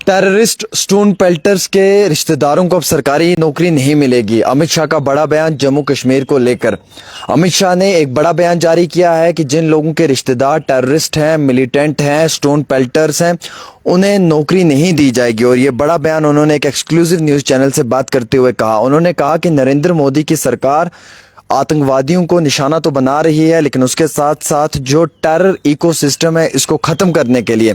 Terrorist stone pelters के रिश्तेदारों को अब सरकारी नौकरी नहीं मिलेगी। अमित शाह का बड़ा बयान जम्मू कश्मीर को लेकर। अमित शाह ने एक बड़ा बयान जारी किया है कि जिन लोगों के रिश्तेदार टेररिस्ट हैं, मिलिटेंट हैं, स्टोन पेल्टर्स हैं, उन्हें नौकरी नहीं दी जाएगी। और ये बड़ा बयान उन्होंने एक एक्सक्लूसिव न्यूज़ चैनल से बात करते हुए कहा। उन्होंने कहा कि नरेंद्र मोदी की सरकार आतंकवादियों को निशाना तो बना रही है, लेकिन उसके साथ साथ जो टेरर इकोसिस्टम है इसको ख़त्म करने के लिए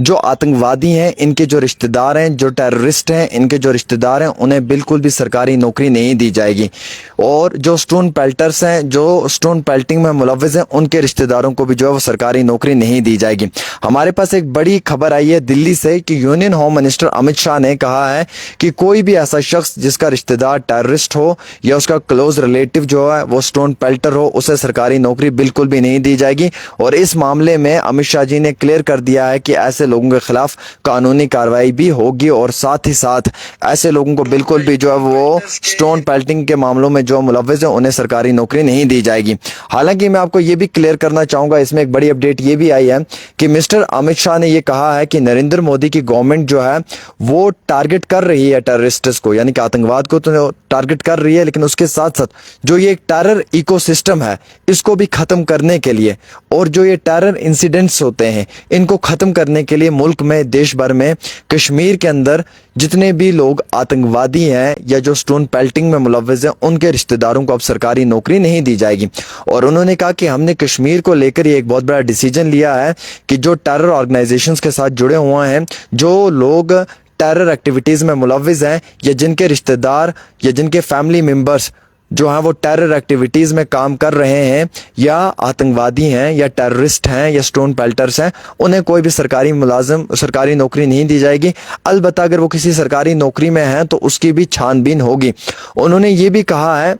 जो आतंकवादी हैं, इनके जो रिश्तेदार हैं, जो टेररिस्ट हैं, इनके जो रिश्तेदार हैं, उन्हें बिल्कुल भी सरकारी नौकरी नहीं दी जाएगी। और जो स्टोन पेल्टर्स हैं, जो स्टोन पेल्टिंग में मुलव्विज़ हैं, उनके रिश्तेदारों को भी जो है वो सरकारी नौकरी नहीं दी जाएगी। हमारे पास एक बड़ी खबर आई है दिल्ली से कि union home minister Amit Shah ने कहा है कि कोई भी ऐसा शख्स जिसका रिश्तेदार टेररिस्ट हो या उसका क्लोज रिलेटिव जो वो स्टोन पेल्टर हो, उसे सरकारी नौकरी बिल्कुल भी नहीं दी जाएगी। और इस मामले में अमित शाह जी ने क्लियर कर दिया है कि ऐसे लोगों के खिलाफ कानूनी कार्रवाई भी होगी और साथ ही साथ ऐसे लोगों को बिल्कुल भी जो है वो स्टोन पेल्टिंग के मामलों में जो मुलव्विज़ है उन्हें सरकारी नौकरी नहीं दी जाएगी। हालांकि मैं आपको ये भी क्लियर करना चाहूंगा, इसमें एक बड़ी अपडेट ये भी आई है कि मिस्टर अमित शाह ने यह कहा है कि नरेंद्र मोदी की गवर्नमेंट जो है वो टारगेट कर रही है टेररिस्ट्स को, यानी कि आतंकवाद को तो टारगेट कर रही है, लेकिन उसके साथ साथ जो ये टेरर इकोसिस्टम है इसको भी खत्म करने के लिए और जो ये टेरर इंसिडेंट्स होते हैं इनको खत्म करने के लिए मुल्क में, देश भर में, कश्मीर के अंदर जितने भी लोग आतंकवादी हैं या जो स्टोन पेल्टिंग में मुलव्विज़ हैं, उनके रिश्तेदारों को अब सरकारी नौकरी नहीं दी जाएगी। और उन्होंने कहा कि हमने कश्मीर को लेकर ये एक बहुत बड़ा डिसीजन लिया है कि जो टेरर ऑर्गेनाइजेशंस के साथ जुड़े हुए हैं, जो लोग टेरर एक्टिविटीज़ में मुलव्विज़ हैं या जिनके रिश्तेदार या जिनके फैमिली मेम्बर्स जो हैं वो टेरर एक्टिविटीज़ में काम कर रहे हैं या आतंकवादी हैं या टेररिस्ट हैं या स्टोन पेल्टर्स हैं, उन्हें कोई भी सरकारी नौकरी नहीं दी जाएगी। अलबत्ता अगर वो किसी सरकारी नौकरी में हैं तो उसकी भी छानबीन होगी। उन्होंने ये भी कहा है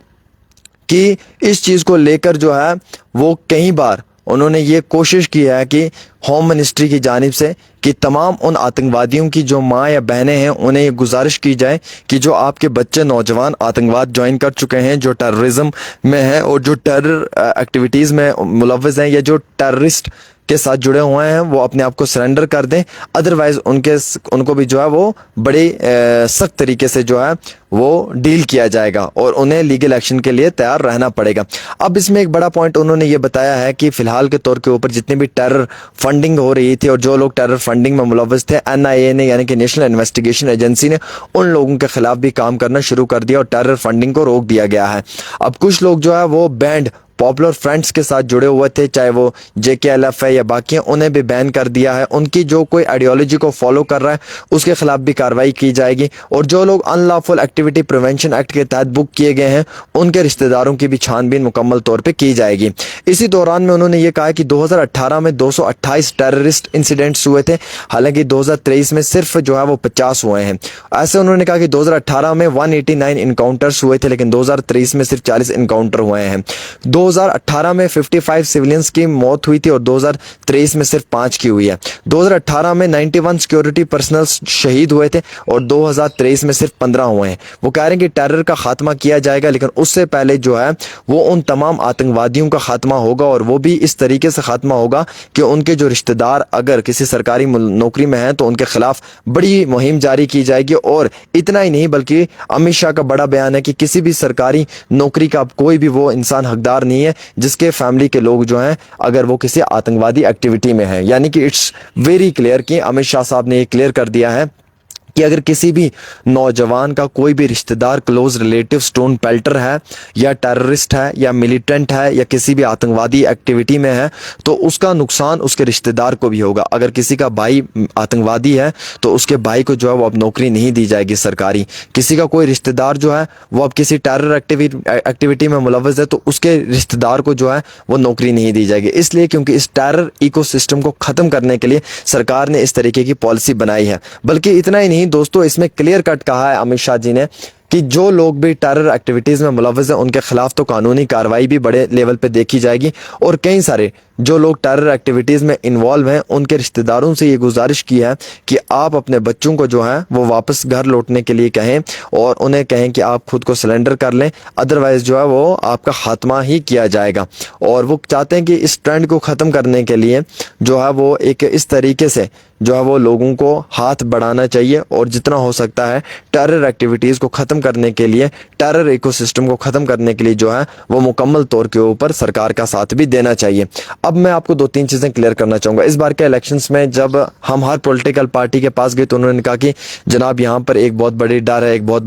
कि इस चीज़ को लेकर जो है वो कई बार उन्होंने ये कोशिश की है कि होम मिनिस्ट्री की जानिब से कि तमाम उन आतंकवादियों की जो माँ या बहनें हैं उन्हें ये गुजारिश की जाए कि जो आपके बच्चे नौजवान आतंकवाद ज्वाइन कर चुके हैं, जो टेररिज्म में हैं और जो टेरर एक्टिविटीज़ में मुलव्विज़ हैं या जो टेररिस्ट के साथ जुड़े हुए हैं, वो अपने आप को सरेंडर कर दें। अदरवाइज उनको भी जो है वो बड़े सख्त तरीके से जो है वो डील किया जाएगा और उन्हें लीगल एक्शन के लिए तैयार रहना पड़ेगा। अब इसमें एक बड़ा पॉइंट उन्होंने ये बताया है कि फिलहाल के तौर के ऊपर जितनी भी टेरर फंडिंग हो रही थी और जो लोग टेरर फंडिंग में मुलव्विज़ थे, NIA ने यानी कि नेशनल इन्वेस्टिगेशन एजेंसी ने उन लोगों के खिलाफ भी काम करना शुरू कर दिया और टेरर फंडिंग को रोक दिया गया है। अब कुछ लोग जो है वो बैंड पॉपुलर फ्रंट्स के साथ जुड़े हुए थे, चाहे वो JKLF है या बाकी हैं, उन्हें भी बैन कर दिया है। उनकी जो कोई आइडियोलॉजी को फॉलो कर रहा है उसके खिलाफ भी कार्रवाई की जाएगी। और जो लोग अनलॉफुल एक्टिविटी प्रिवेंशन एक्ट के तहत बुक किए गए हैं उनके रिश्तेदारों की भी छानबीन मुकम्मल तौर पे की जाएगी। इसी दौरान में उन्होंने ये कहा कि 2018 में 228 टेररिस्ट इंसिडेंट्स हुए थे, हालांकि 2023 में सिर्फ जो है वो 50 हुए हैं। ऐसे उन्होंने कहा कि 2018 में 189 इनकाउंटर्स हुए थे, लेकिन 2023 में सिर्फ 40 इनकाउंटर हुए हैं। 2018 में 55 सिविलियंस की मौत हुई थी और 2023 में सिर्फ 5 की हुई है। 2018 में 91 सिक्योरिटी पर्सनल शहीद हुए थे और 2023 में सिर्फ 15 हुए हैं। वो कह रहे हैं कि टेरर का खात्मा किया जाएगा, लेकिन उससे पहले जो है वो उन तमाम आतंकवादियों का खात्मा होगा और वो भी इस तरीके से खात्मा होगा कि उनके जो रिश्तेदार अगर किसी सरकारी नौकरी में हैं तो उनके खिलाफ बड़ी मुहिम जारी की जाएगी। और इतना ही नहीं बल्कि अमित शाह का बड़ा बयान है कि किसी भी सरकारी नौकरी का कोई भी वो इंसान हकदार नहीं है जिसके फैमिली के लोग जो हैं अगर वो किसी आतंकवादी एक्टिविटी में हैं। यानी कि इट्स वेरी क्लियर कि अमित शाह साहब ने ये क्लियर कर दिया है कि अगर किसी भी नौजवान का कोई भी रिश्तेदार क्लोज रिलेटिव स्टोन पेल्टर है या टेररिस्ट है या मिलिटेंट है या किसी भी आतंकवादी एक्टिविटी में है तो उसका नुकसान उसके रिश्तेदार को भी होगा। अगर किसी का भाई आतंकवादी है तो उसके भाई को जो है वो अब नौकरी नहीं दी जाएगी सरकारी। किसी का कोई रिश्तेदार जो है वो अब किसी टेरर एक्टिविटी में मुलव्विज़ है तो उसके रिश्तेदार को जो है वो नौकरी नहीं दी जाएगी, इसलिए क्योंकि इस टेरर इकोसिस्टम को ख़त्म करने के लिए सरकार ने इस तरीके की पॉलिसी बनाई है। बल्कि इतना ही नहीं दोस्तों, इसमें क्लियर कट कहा है अमित शाह जी ने कि जो लोग भी टेरर एक्टिविटीज़ में मुलव्विज़ हैं उनके खिलाफ तो कानूनी कार्रवाई भी बड़े लेवल पे देखी जाएगी और कई सारे जो लोग टेरर एक्टिविटीज़ में इन्वॉल्व हैं उनके रिश्तेदारों से ये गुजारिश की है कि आप अपने बच्चों को जो है वो वापस घर लौटने के लिए कहें और उन्हें कहें कि आप खुद को सरेंडर कर लें, अदरवाइज़ जो है वो आपका खात्मा ही किया जाएगा। और वो चाहते हैं कि इस ट्रेंड को ख़त्म करने के लिए जो है वो एक इस तरीके से जो है वो लोगों को हाथ बढ़ाना चाहिए और जितना हो सकता है टेरर एक्टिविटीज़ को ख़त्म करने के लिए, टेरर इकोसिस्टम को ख़त्म करने के लिए जो है वो मुकम्मल तौर के ऊपर सरकार का साथ भी देना चाहिए। अब मैं आपको दो तीन चीज़ें क्लियर करना चाहूँगा। इस बार के इलेक्शंस में जब हम हर पॉलिटिकल पार्टी के पास गए तो उन्होंने कहा कि जनाब यहाँ पर एक बहुत बड़ी डर है, एक बहुत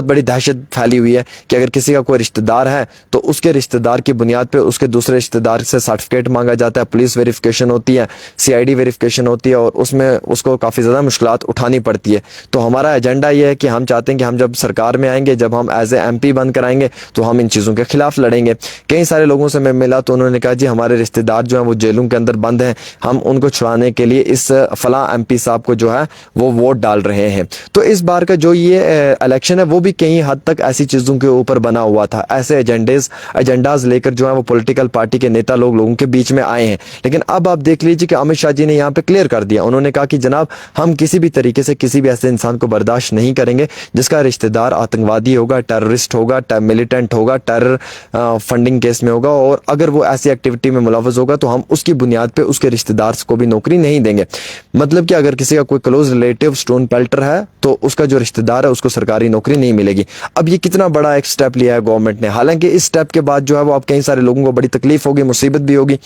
बड़ी दहशत फैली हुई है कि अगर किसी का कोई रिश्तेदार है तो उसके रिश्तेदार की बुनियाद पर उसके दूसरे रिश्तेदार से सर्टिफिकेट मांगा जाता है, पुलिस वेरिफिकेशन होती है, CID वेरिफिकेशन होती है और उसमें उसको काफ़ी ज़्यादा मुश्किलात उठानी पड़ती है। तो हमारा एजेंडा ये है कि हम चाहते हैं कि हम जब सरकार में आएंगे, जब हम एज ए MP बंद कराएंगे तो हम इन चीज़ों के खिलाफ लड़ेंगे। कई सारे लोगों से मैं मिला तो उन्होंने कहा जी हमारे रिश्तेदार जो हैं वो जेलों के अंदर बंद हैं, हम उनको छुड़ाने के लिए इस फलां MP साहब को जो है वो वोट डाल रहे हैं। तो इस बार का जो ये इलेक्शन है वो भी कई हद तक ऐसी चीज़ों के ऊपर बना हुआ था, ऐसे एजेंडाज लेकर जो है वो पॉलिटिकल पार्टी के नेता लोगों के बीच में आए हैं। लेकिन अब आप देख लीजिए कि अमित शाह जी ने यहाँ पे क्लियर कर दिया, उन्होंने कहा कि जनाब हम किसी भी तरीके से किसी भी ऐसे इंसान को बर्दाश्त नहीं करेंगे जिसका रिश्तेदार आतंकवादी होगा, टेररिस्ट होगा, मिलिटेंट होगा, टेरर फंडिंग केस में होगा और अगर वो ऐसी एक्टिविटी में मुलव्वस होगा तो हम उसकी बुनियाद पे उसके रिश्तेदार को भी नौकरी नहीं देंगे। मतलब कि अगर किसी का कोई क्लोज रिलेटिव स्टोन पेल्टर है तो उसका जो रिश्तेदार है उसको सरकारी नौकरी नहीं मिलेगी। अब ये कितना बड़ा एक स्टेप लिया है गवर्नमेंट ने। हालांकि इस स्टेप के बाद जो है वो अब कई सारे लोगों को बड़ी तकलीफ होगी, मुसीबत भी होगी,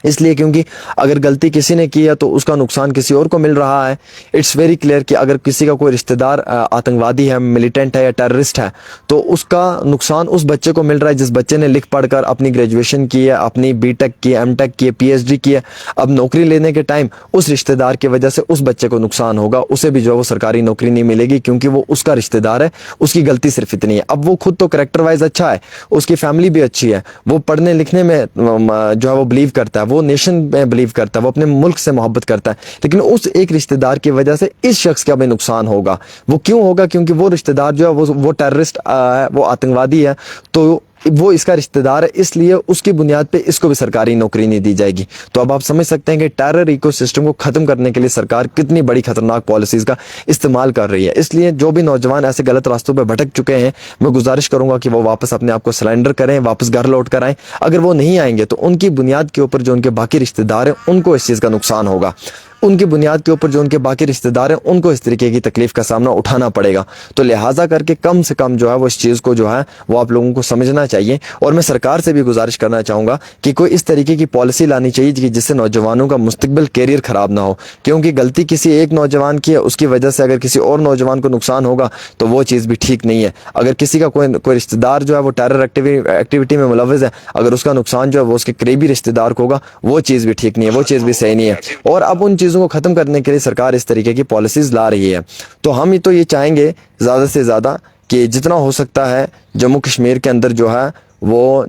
इसलिए क्योंकि अगर गलती किसी ने की है तो उसका नुकसान किसी और को मिल रहा है। इट्स वेरी क्लियर कि अगर किसी का कोई रिश्तेदार आतंकवादी है, मिलिटेंट है या टेररिस्ट है तो उसका नुकसान उस बच्चे को मिल रहा है जिस बच्चे ने लिख पढ़कर अपनी ग्रेजुएशन की है, अपनी B.Tech की है, M.Tech की है, PhD की है। अब नौकरी लेने के टाइम उस रिश्तेदार की वजह से उस बच्चे को नुकसान होगा, उसे भी जो है वो सरकारी नौकरी नहीं मिलेगी क्योंकि वो उसका रिश्तेदार है, उसकी गलती सिर्फ इतनी है। अब वो खुद तो करेक्टर वाइज अच्छा है, उसकी फैमिली भी अच्छी है, वो पढ़ने लिखने में जो है वो बिलीव करता है, वो नेशन में बिलीव करता है, वो अपने मुल्क से मोहब्बत करता है, लेकिन उस एक रिश्तेदार की वजह से इस शख्स का भी नुकसान होगा। वो क्यों होगा? क्योंकि वो रिश्तेदार जो है वो टेररिस्ट है, वो आतंकवादी है, तो वो इसका रिश्तेदार है, इसलिए उसकी बुनियाद पे इसको भी सरकारी नौकरी नहीं दी जाएगी। तो अब आप समझ सकते हैं कि टेरर इकोसिस्टम को खत्म करने के लिए सरकार कितनी बड़ी खतरनाक पॉलिसीज का इस्तेमाल कर रही है। इसलिए जो भी नौजवान ऐसे गलत रास्तों पे भटक चुके हैं, मैं गुजारिश करूंगा कि वो वापस अपने आप को सरेंडर करें, वापस घर लौट कर आएं। अगर वो नहीं आएंगे तो उनकी बुनियाद के ऊपर जो उनके बाकी रिश्तेदार हैं उनको इस चीज़ का नुकसान होगा, उनकी बुनियाद के ऊपर जो उनके बाकी रिश्तेदार हैं उनको इस तरीके की तकलीफ का सामना उठाना पड़ेगा। तो लिहाजा करके कम से कम जो है वो इस चीज़ को जो है वो आप लोगों को समझना चाहिए। और मैं सरकार से भी गुजारिश करना चाहूँगा कि कोई इस तरीके की पॉलिसी लानी चाहिए कि जिससे नौजवानों का मुस्तकबिल कैरियर ख़राब ना हो, क्योंकि गलती किसी एक नौजवान की है, उसकी वजह से अगर किसी और नौजवान को नुकसान होगा तो वो चीज़ भी ठीक नहीं है। अगर किसी का कोई रिश्तेदार जो है वो टेरर एक्टिविटी में मुलव्वस है, अगर उसका नुकसान जो है वो उसके करीबी रिश्तेदार को होगा, वो चीज़ भी ठीक नहीं है, वो चीज़ भी सही नहीं है। और अब उन चीज़ों को ख़त्म करने के लिए सरकार इस तरीके की पॉलिसीज़ ला रही है। तो हम ही तो ये चाहेंगे ज़्यादा से ज़्यादा कि जितना हो सकता है जम्मू कश्मीर के अंदर जो है वो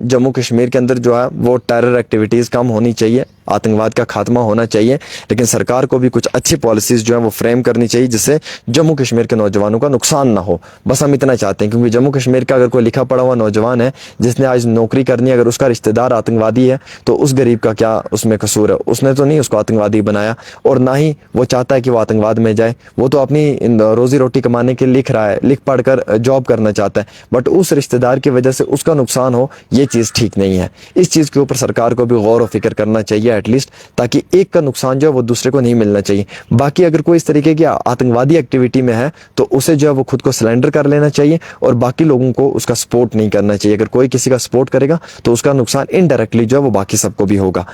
टेरर एक्टिविटीज़ कम होनी चाहिए, आतंकवाद का खात्मा होना चाहिए। लेकिन सरकार को भी कुछ अच्छी पॉलिसीज़ जो है वो फ्रेम करनी चाहिए जिससे जम्मू कश्मीर के नौजवानों का नुकसान ना हो। बस हम इतना चाहते हैं, क्योंकि जम्मू कश्मीर का अगर कोई लिखा पढ़ा हुआ नौजवान है जिसने आज नौकरी करनी है, अगर उसका रिश्तेदार आतंकवादी है तो उस गरीब का क्या उसमें कसूर है? उसने तो नहीं उसको आतंकवादी बनाया और ना ही वो चाहता है कि वो आतंकवाद में जाए। वो तो अपनी रोज़ी रोटी कमाने के लिए लिख रहा है, लिख पढ़ कर जॉब करना चाहता है, बट उस रिश्तेदार की वजह से उसका नुकसान हो, ये चीज़ ठीक नहीं है। इस चीज़ के ऊपर सरकार को भी गौर और फिक्र करना चाहिए एटलीस्ट, ताकि एक का नुकसान जो है वो दूसरे को नहीं मिलना चाहिए। बाकी अगर कोई इस तरीके की आतंकवादी एक्टिविटी में है तो उसे जो है वो खुद को सरेंडर कर लेना चाहिए और बाकी लोगों को उसका सपोर्ट नहीं करना चाहिए। अगर कोई किसी का सपोर्ट करेगा तो उसका नुकसान इनडायरेक्टली जो है वो बाकी सबको भी होगा।